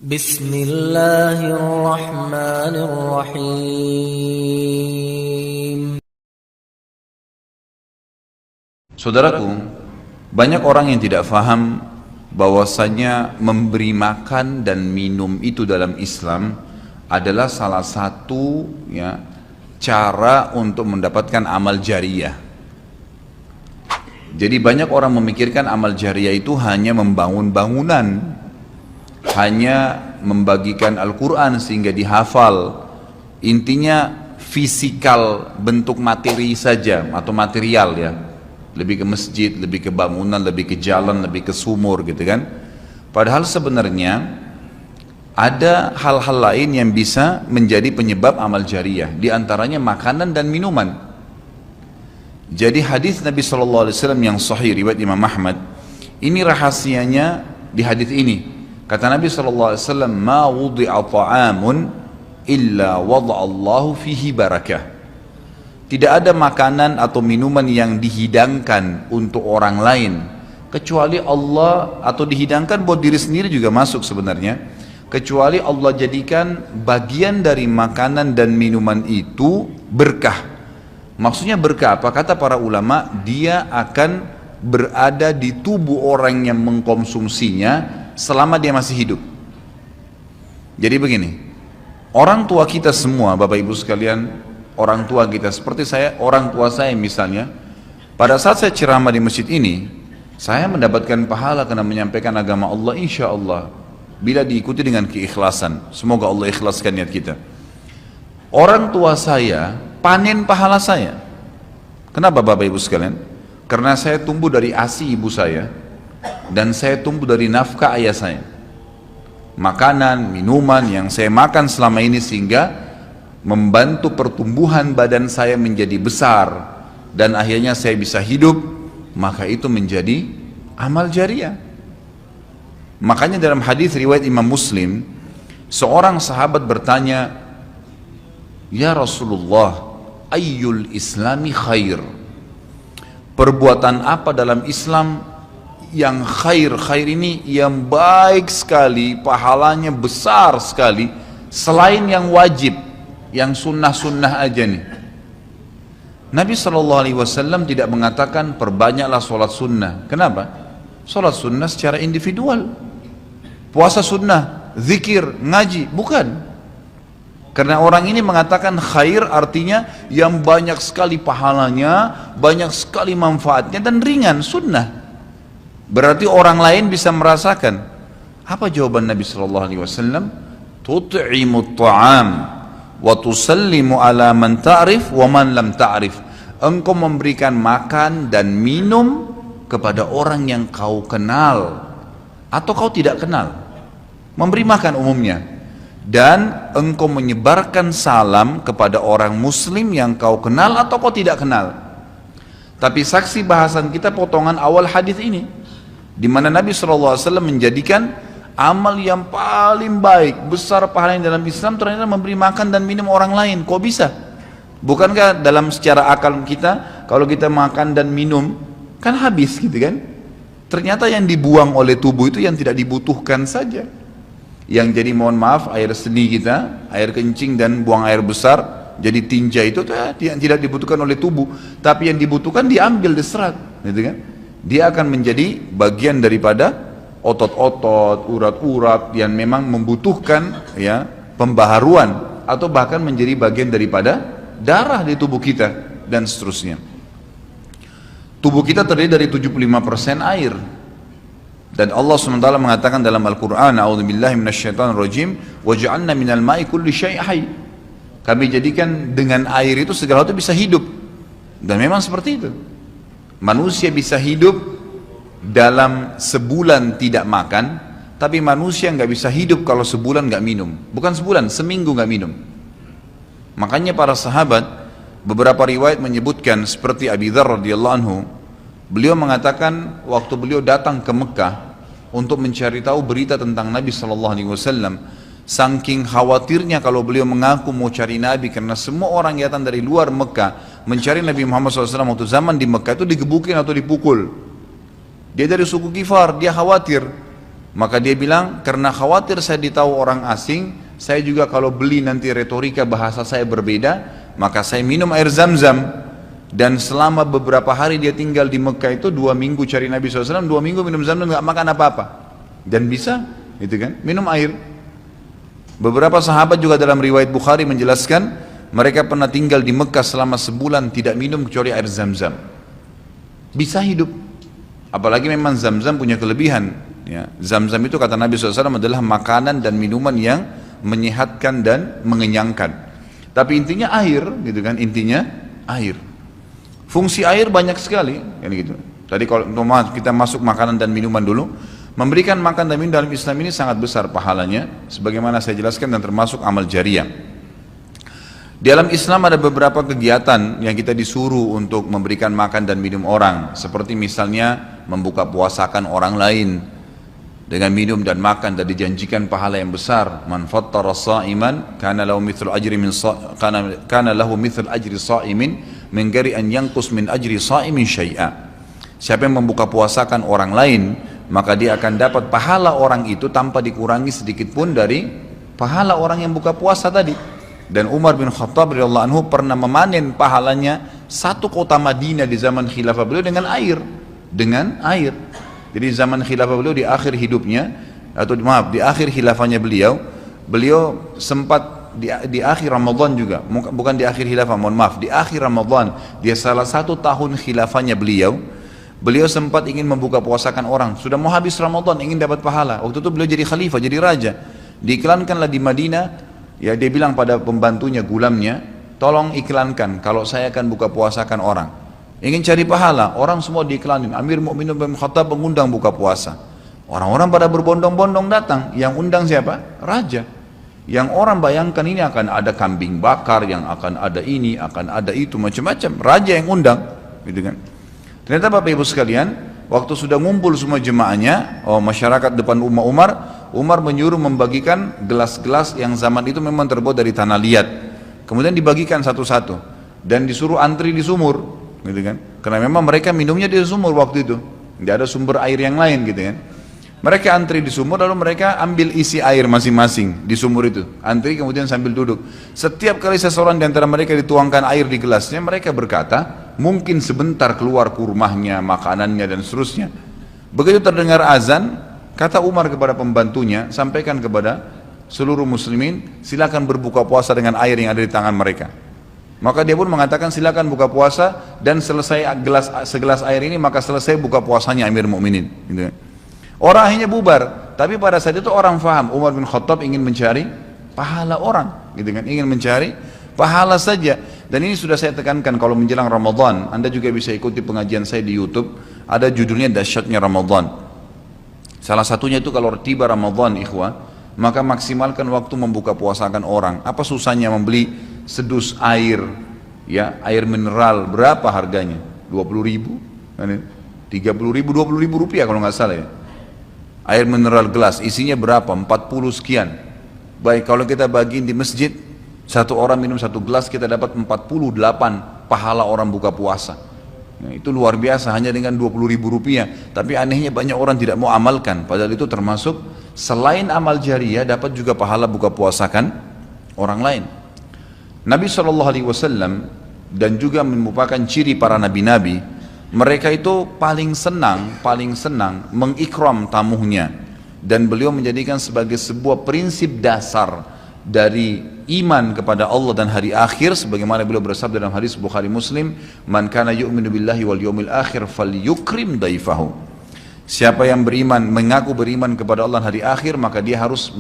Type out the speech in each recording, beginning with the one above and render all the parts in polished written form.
Bismillahirrahmanirrahim. Saudaraku, banyak orang yang tidak faham bahwasanya memberi makan dan minum itu dalam Islam adalah salah satu cara untuk mendapatkan amal jariyah. Jadi banyak orang memikirkan amal jariyah itu hanya membangun bangunan, hanya membagikan Al-Quran sehingga dihafal. Intinya fisikal, bentuk materi saja atau material ya. Lebih ke masjid, lebih ke bangunan, lebih ke jalan, lebih ke sumur gitu kan. Padahal sebenarnya ada hal-hal lain yang bisa menjadi penyebab amal jariyah. Di antaranya makanan dan minuman. Jadi hadis Nabi SAW yang sahih riwayat Imam Ahmad, ini rahasianya di hadis ini. Kata Nabi SAW, ma wudi'a ta'amun illa wada'allahu fihi barakah. Tidak ada makanan atau minuman yang dihidangkan untuk orang lain kecuali Allah, atau dihidangkan buat diri sendiri juga masuk sebenarnya, kecuali Allah jadikan bagian dari makanan dan minuman itu berkah. Maksudnya berkah apa? Kata para ulama, dia akan berada di tubuh orang yang mengkonsumsinya selama dia masih hidup. Jadi begini, orang tua kita semua, Bapak Ibu sekalian, orang tua kita seperti saya, orang tua saya misalnya, pada saat saya ceramah di masjid ini, saya mendapatkan pahala karena menyampaikan agama Allah, insya Allah, bila diikuti dengan keikhlasan. Semoga Allah ikhlaskan niat kita. Orang tua saya panen pahala saya. Kenapa Bapak Ibu sekalian? Karena saya tumbuh dari ASI ibu saya, dan saya tumbuh dari nafkah ayah saya. Makanan, minuman yang saya makan selama ini sehingga membantu pertumbuhan badan saya menjadi besar dan akhirnya saya bisa hidup, maka itu menjadi amal jariyah. Makanya dalam hadis riwayat Imam Muslim, seorang sahabat bertanya, ya Rasulullah, ayyul islami khair? Perbuatan apa dalam Islam yang khair? Khair ini yang baik sekali, pahalanya besar sekali, selain yang wajib, yang sunnah-sunnah aja nih. Nabi SAW tidak mengatakan perbanyaklah sholat sunnah. Kenapa? Sholat sunnah secara individual, puasa sunnah, zikir, ngaji, bukan. Karena orang ini mengatakan khair artinya yang banyak sekali pahalanya, banyak sekali manfaatnya dan ringan, sunnah. Berarti orang lain bisa merasakan. Apa jawaban Nabi SAW? Tut'imut ta'am wa tusallimu ala man ta'rif wa man lam ta'rif. Engkau memberikan makan dan minum kepada orang yang kau kenal atau kau tidak kenal, memberi makan umumnya, dan engkau menyebarkan salam kepada orang muslim yang kau kenal atau kau tidak kenal. Tapi saksi bahasan kita potongan awal hadis ini, di mana Nabi SAW menjadikan amal yang paling baik, besar pahalanya dalam Islam ternyata memberi makan dan minum orang lain. Kok bisa? Bukankah dalam secara akal kita, kalau kita makan dan minum kan habis gitu kan? Ternyata yang dibuang oleh tubuh itu yang tidak dibutuhkan saja. Yang jadi mohon maaf, air seni kita, air kencing dan buang air besar jadi tinja itu yang tidak dibutuhkan oleh tubuh, tapi yang dibutuhkan diambil, diserat gitu kan? Dia akan menjadi bagian daripada otot-otot, urat-urat yang memang membutuhkan pembaharuan, atau bahkan menjadi bagian daripada darah di tubuh kita dan seterusnya. Tubuh kita terdiri dari 75% air, dan Allah SWT mengatakan dalam Al-Quran, a'udzubillahi minasyaitonirrajim, waja'alna minal ma'i kulli syai' hayy. Kami jadikan dengan air itu segala sesuatu bisa hidup, dan memang seperti itu. Manusia bisa hidup dalam sebulan tidak makan, tapi manusia nggak bisa hidup kalau sebulan nggak minum. Bukan sebulan, seminggu nggak minum. Makanya para sahabat, beberapa riwayat menyebutkan seperti Abi Dzar radhiyallahu anhu, beliau mengatakan waktu beliau datang ke Mekah untuk mencari tahu berita tentang Nabi SAW, saking khawatirnya kalau beliau mengaku mau cari Nabi, karena semua orang yang datang dari luar Mekah mencari Nabi Muhammad SAW waktu zaman di Mekah itu digebukin atau dipukul. Dia dari suku Kifar, dia khawatir Maka dia bilang, karena khawatir saya ditahu orang asing, saya juga kalau beli nanti retorika bahasa saya berbeda, maka saya minum air Zam-Zam. Dan selama beberapa hari dia tinggal di Mekah itu 2 minggu cari Nabi SAW, 2 minggu minum Zam-Zam, nggak makan apa-apa. Dan bisa, gitu kan, minum air. Beberapa sahabat juga dalam riwayat Bukhari menjelaskan, mereka pernah tinggal di Mekah selama sebulan tidak minum kecuali air Zam-Zam. Bisa hidup. Apalagi memang Zam-Zam punya kelebihan. Ya. Zam-Zam itu kata Nabi SAW adalah makanan dan minuman yang menyehatkan dan mengenyangkan. Tapi intinya air, gitu kan, intinya air. Fungsi air banyak sekali, kan gitu. Tadi kalau kita masuk makanan dan minuman dulu, memberikan makan dan minum dalam Islam ini sangat besar pahalanya, sebagaimana saya jelaskan dan termasuk amal jariah. Di dalam Islam ada beberapa kegiatan yang kita disuruh untuk memberikan makan dan minum orang, seperti misalnya membuka puasakan orang lain dengan minum dan makan, dan dijanjikan pahala yang besar. Man fattara sha'iman kana lahu mithlu ajri sha'imin min ghairi an yanqus min ajri sha'imin syai'a. Siapa yang membuka puasakan orang lain, maka dia akan dapat pahala orang itu tanpa dikurangi sedikit pun dari pahala orang yang buka puasa tadi. Dan Umar bin Khattab radhiyallahu anhu pernah memanen pahalanya 1 kota Madinah di zaman khilafah beliau dengan air. Jadi zaman khilafah beliau di akhir hidupnya, atau maaf, di akhir khilafahnya beliau sempat di akhir Ramadan juga, bukan di akhir khilafah, mohon maaf, di akhir Ramadan, dia salah 1 tahun khilafahnya beliau sempat ingin membuka puasakan orang, sudah mau habis Ramadan, ingin dapat pahala. Waktu itu beliau jadi khalifah, jadi raja, diiklankanlah di Madinah. Ya, dia bilang pada pembantunya, gulamnya, tolong iklankan kalau saya akan buka puasakan orang. Ingin cari pahala, orang semua diiklanin. Amir Mu'minin bin Khattab mengundang buka puasa. Orang-orang pada berbondong-bondong datang. Yang undang siapa? Raja. Yang orang bayangkan ini akan ada kambing bakar, yang akan ada ini, akan ada itu, macam-macam. Raja yang undang, gitu kan. Ternyata Bapak Ibu sekalian, waktu sudah ngumpul semua jemaahnya, masyarakat depan Umar menyuruh membagikan gelas-gelas yang zaman itu memang terbuat dari tanah liat. Kemudian dibagikan satu-satu dan disuruh antri di sumur, gitu kan. Karena memang mereka minumnya di sumur waktu itu, tidak ada sumber air yang lain, gitu kan. Mereka antri di sumur, lalu mereka ambil isi air masing-masing di sumur itu, antri kemudian sambil duduk. Setiap kali seseorang di antara mereka dituangkan air di gelasnya, mereka berkata, mungkin sebentar keluar kurmahnya, makanannya dan seterusnya. Begitu terdengar azan, kata Umar kepada pembantunya, sampaikan kepada seluruh muslimin, silakan berbuka puasa dengan air yang ada di tangan mereka. Maka dia pun mengatakan, silakan buka puasa, dan selesai segelas air ini, maka selesai buka puasanya Amir Mu'minin, gitu. Orang akhirnya bubar, tapi pada saat itu orang faham Umar bin Khattab ingin mencari pahala orang, gitu kan, ingin mencari pahala saja. Dan ini sudah saya tekankan, kalau menjelang Ramadan, Anda juga bisa ikuti pengajian saya di YouTube, ada judulnya Dahsyatnya Ramadan. Salah satunya itu kalau tiba Ramadan, ikhwah, maka maksimalkan waktu membuka puasakan orang. Apa susahnya membeli sedus air, ya, air mineral, berapa harganya? 20.000, 30.000, 20.000 rupiah kalau nggak salah ya. Air mineral gelas, isinya berapa? 40 sekian. Baik, kalau kita bagiin di masjid, satu orang minum 1 gelas, kita dapat 48 pahala orang buka puasa. Nah, itu luar biasa, hanya dengan 20.000 rupiah. Tapi anehnya banyak orang tidak mau amalkan, padahal itu termasuk selain amal jariah, dapat juga pahala buka puasakan orang lain. Nabi SAW dan juga merupakan ciri para nabi-nabi, mereka itu paling senang mengikram tamunya, dan beliau menjadikan sebagai sebuah prinsip dasar dari iman kepada Allah dan hari akhir, sebagaimana beliau bersabda dalam hadis Bukhari Muslim, man kana yu'minu billahi wal yawmil akhir falyukrim daifahu. Siapa yang beriman, mengaku beriman kepada Allah dan hari akhir, maka dia harus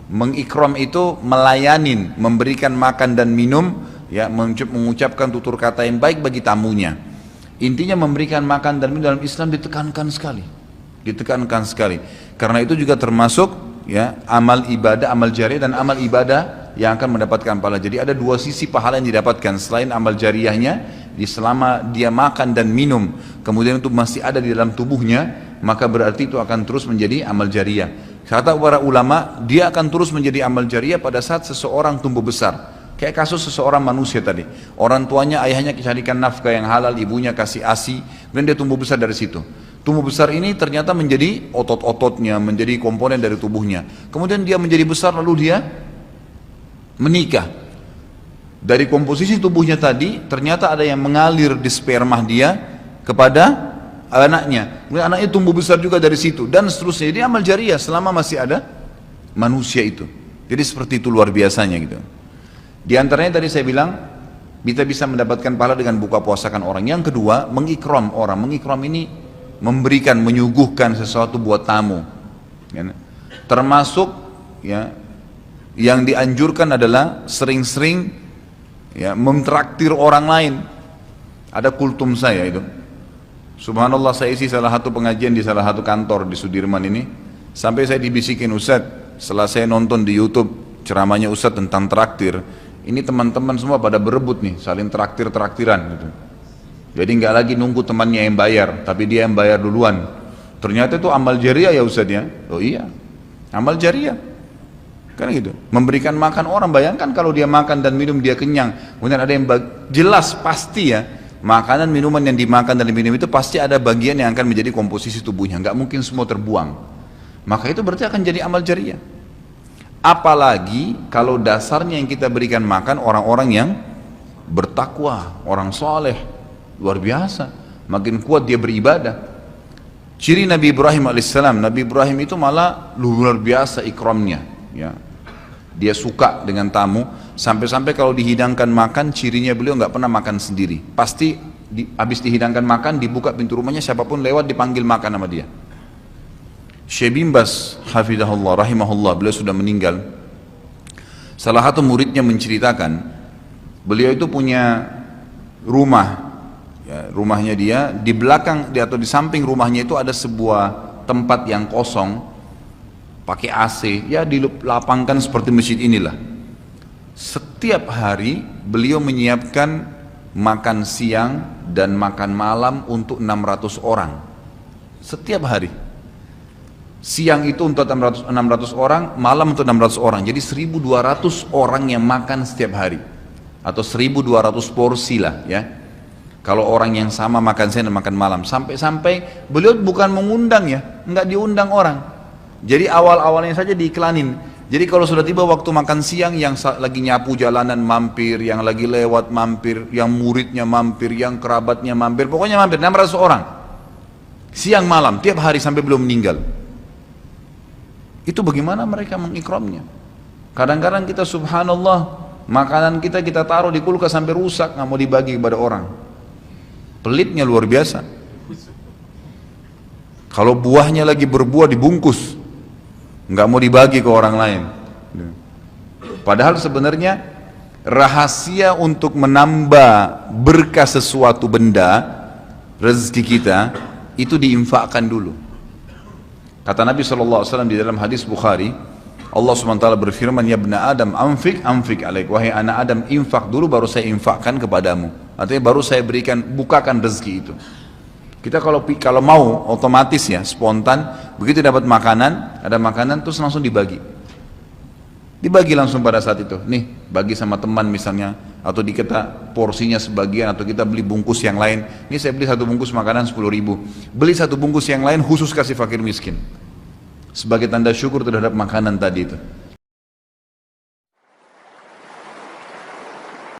mengikram itu, melayanin, memberikan makan dan minum, ya, mengucapkan tutur kata yang baik bagi tamunya. Intinya memberikan makan dan minum dalam Islam ditekankan sekali, karena itu juga termasuk, ya, amal ibadah, amal jariah dan amal ibadah yang akan mendapatkan pahala. Jadi ada 2 sisi pahala yang didapatkan selain amal jariahnya, selama dia makan dan minum kemudian itu masih ada di dalam tubuhnya, maka berarti itu akan terus menjadi amal jariah. Kata para ulama, dia akan terus menjadi amal jariah pada saat seseorang tumbuh besar. Kayak kasus seseorang manusia tadi, orang tuanya, ayahnya carikan nafkah yang halal, ibunya kasih ASI, dan dia tumbuh besar dari situ. Tumbuh besar ini ternyata menjadi otot-ototnya, menjadi komponen dari tubuhnya. Kemudian dia menjadi besar lalu dia menikah. Dari komposisi tubuhnya tadi ternyata ada yang mengalir di sperma dia kepada anaknya. Kemudian anaknya tumbuh besar juga dari situ dan seterusnya. Jadi amal jariah selama masih ada manusia itu. Jadi seperti itu luar biasanya gitu. Di antaranya tadi saya bilang kita bisa mendapatkan pahala dengan buka puasakan orang. Yang kedua, mengikram orang. Mengikram ini memberikan, menyuguhkan sesuatu buat tamu. Ya. Termasuk ya, yang dianjurkan adalah sering-sering ya, mentraktir orang lain. Ada kultum saya itu. Subhanallah, saya isi salah satu pengajian di salah satu kantor di Sudirman ini. Sampai saya dibisikin, Ustadz, setelah saya nonton di YouTube ceramahnya Ustadz tentang traktir, ini teman-teman semua pada berebut nih, saling traktir-traktiran gitu. Jadi nggak lagi nunggu temannya yang bayar, tapi dia yang bayar duluan. Ternyata itu amal jariah ya Ustadz ya. Oh iya, amal jariah. Kan gitu. Memberikan makan orang, bayangkan kalau dia makan dan minum dia kenyang. Kemudian ada yang jelas pasti ya, makanan minuman yang dimakan dan diminum itu pasti ada bagian yang akan menjadi komposisi tubuhnya. Nggak mungkin semua terbuang. Maka itu berarti akan jadi amal jariah. Apalagi kalau dasarnya yang kita berikan makan orang-orang yang bertakwa, orang soleh, luar biasa, makin kuat dia beribadah. Ciri Nabi Ibrahim alaihissalam, Nabi Ibrahim itu malah luar biasa ikramnya, ya. Dia suka dengan tamu, sampai-sampai kalau dihidangkan makan, cirinya beliau nggak pernah makan sendiri. Pasti habis dihidangkan makan, dibuka pintu rumahnya, siapapun lewat dipanggil makan sama dia. Syekh bin Baz hafizahullah rahimahullah, beliau sudah meninggal. Salah satu muridnya menceritakan, beliau itu punya rumah, ya, rumahnya dia di belakang atau di samping rumahnya itu ada sebuah tempat yang kosong, pakai AC, ya dilapangkan seperti masjid inilah. Setiap hari beliau menyiapkan makan siang dan makan malam untuk 600 orang. Setiap hari. Siang itu untuk 600 orang, malam untuk 600 orang. Jadi 1200 orang yang makan setiap hari. Atau 1200 porsi lah ya. Kalau orang yang sama makan siang dan makan malam. Sampai-sampai beliau bukan mengundang ya, enggak diundang orang. Jadi awal-awalnya saja diiklanin. Jadi kalau sudah tiba waktu makan siang, yang lagi nyapu jalanan mampir, yang lagi lewat mampir, yang muridnya mampir, yang kerabatnya mampir, pokoknya mampir 600 orang. Siang malam, tiap hari sampai belum meninggal. Itu bagaimana mereka mengikramnya. Kadang-kadang kita subhanallah, makanan kita taruh di kulkas sampai rusak, nggak mau dibagi kepada orang. Pelitnya luar biasa. Kalau buahnya lagi berbuah dibungkus, nggak mau dibagi ke orang lain. Padahal sebenarnya rahasia untuk menambah berkah sesuatu benda, rezeki kita, itu diinfakkan dulu. Kata Nabi SAW di dalam hadis Bukhari, Allah SWT berfirman, ya ibna Adam, anfik alaik, wahai anak Adam, infak dulu baru saya infakkan kepadamu. Artinya baru saya berikan, bukakan rezeki itu. Kita kalau mau otomatis ya, spontan, begitu dapat makanan, ada makanan terus langsung dibagi. Dibagi langsung pada saat itu. Nih, bagi sama teman misalnya, atau kita porsinya sebagian, atau kita beli bungkus yang lain. Ini saya beli satu bungkus makanan 10.000. Beli satu bungkus yang lain khusus kasih fakir miskin. Sebagai tanda syukur terhadap makanan tadi itu.